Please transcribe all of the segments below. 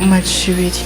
Macibiri.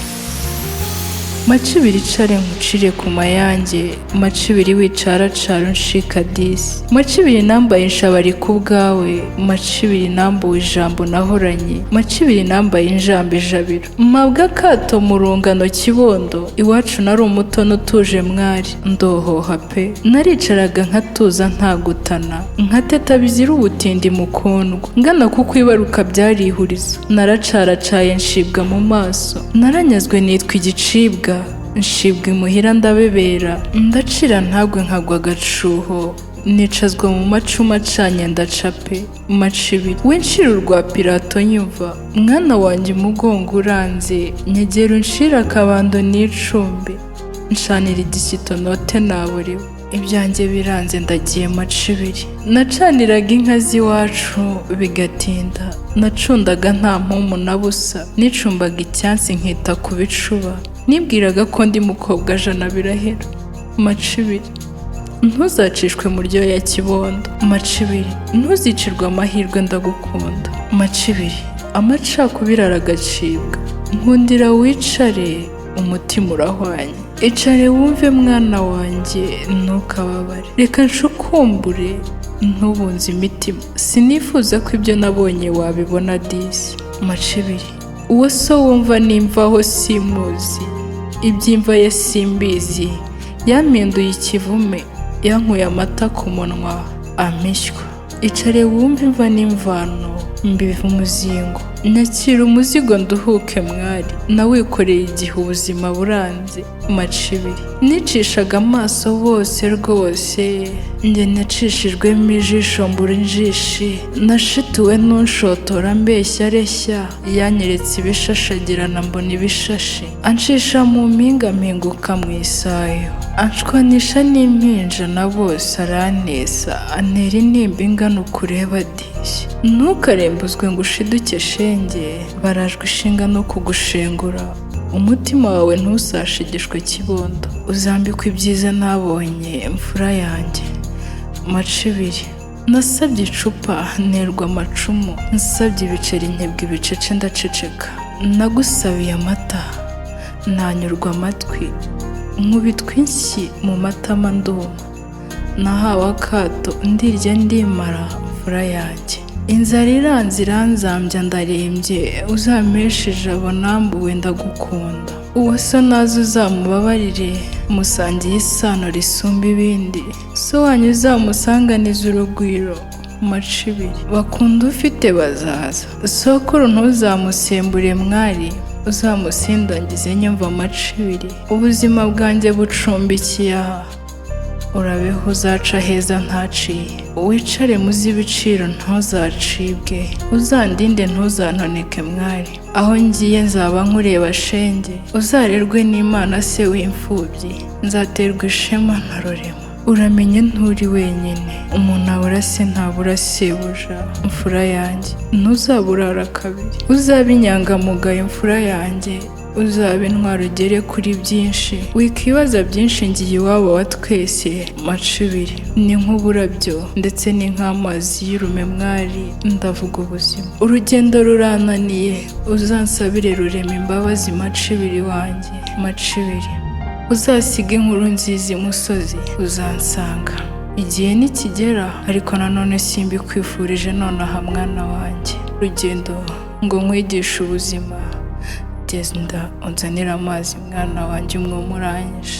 Macibiri care nkucire ku mayange, Macibiri wicaracara unshika disi. Macibiri nambaye inshabari ku bwawe, Macibiri nambuwe ijambo nahoranye, Macibiri nambaye injambo ijabiro. Mabwa kato mu rungano kibondo, iwacu nari umuto n'utuje mwari, ndohoha pe. Naricaraga nkatuza ntagutana, nkateta bizira ubutindi mukundwa. Ngana kuko ibaruka byarihuriza, naracaracaye nshibwa mu maso, naranyazwe nitwa igicibwa. Nshibwa imuhira ndabebera, ndacira ntagwe nkagwa agacuho, nicazwa mu macuma acanye ndacape. Macibiri winshira urwa Pilato nyumva, mwana wanjye umugongo uranze, nyegera unshira akabando n'icumbi, nshanira igisito note naborewe. Ibyanjye biranze ndagiye Macibiri. Nacaniraga inka z'iwacu bigatinda, nacundaga nta mpumu na busa, nicumbaga icyansi nkita ku bicuba, nibwiraga ko ndi mukobwa jana birahera. Macibiri ntuzacishwe mu ryo ya kibondo, Macibiri ntuzicirwe amahirwe ndagukunda. Macibiri amacakubiri aragacibwa, nkundira wicare umutima urahwanye. Icare wumve mwana wanjye ntukababare, reka nshukumbure ntubunze imitima, sinifuza ko ibyo nabonye wabibona disi. Macibiri uwo so wumva nimvaho simuzi, ibyimva ye simbizi, yampinduye ikivume, yankuye amata ku munwa amishywa. Icare wumve imva n'imvano mbiva umuzingo, nyakira umuzigo nduhuke mwari, nawikoreye igihe ubuzima buranze. Macibiri nicishaga amaso bose rwose, njye nacishijwemo ijisho mbura injishi, nashituwe n'unshotora mbeshya areshya, yanyeretse ibishashagirana mbona ibishashi, ancisha mu mpinga mpinguka mu isayo, anshwanisha n'impinja na bose arantesa, antera intimba ingana ukureba dishya. Ntukarembuzwe ngo ushiduke shenge, barajwe ishinga no kugushengura, umutima wawe ntuzashigishwe kibondo, uzambikwa ibyiza nabonye mfura yanjye. Macibiri nasabye icupa nterwa amacumu, nsabye ibiceri nkebwa ibicece ndaceceka, nagusabiye amata nanyurwa amatwi, nkubitwa inshyi mu matama nduma, nahawe akato ndirya ndimara mfura yanjye. Inzara iranze iranzambya ndarembye, uzampeshe ijabo nambuwe ndagukunda. Uwo so nazo uzamubabarire, musangiye isano risumba ibindi, so wanyu uzamusanganiza urugwiro. Macibiri bakunda ufite bazaza, sokuru ntuzamusembure mwari, uzamusindagize nyumva. Macibiri ubuzima bwanjye bucumbikiye aha, urabeho uzaca heza ntaciye, wicare muzi ibiciro ntuzacibwe, uzandinde ntuzantoneke mwari, aho ngiye nzaba nkureba shenge, uzarerwe n'Imana se w'imfubyi, nzaterwa ishema ntarorema. Uramenye nturi wenyine, umuntu abura se ntabura sebuja mfura yanjye, ntuzaburara kabiri, uzaba inyangamugayo mfura yanjye, uzaba intwaro ugere kuri byinshi, wikibaza byinshi ngiye iwabo wa twese. Macibiri ni nk'uburabyo ndetse ni nk'amazi y'urume mwari, ndavuga ubuzima. Urugendo rurananiye, uzansabire rurema imbabazi Macibiri wanjye. Macibiri uzasiga inkuru nziza imusozi, uzansanga igihe nikigera, ariko nanone simbikwifurije nonaha mwana wanjye. Urugendo ngo nkwigishe ubuzima, genda unzanira amazi mwana wanjye umwumuranyije.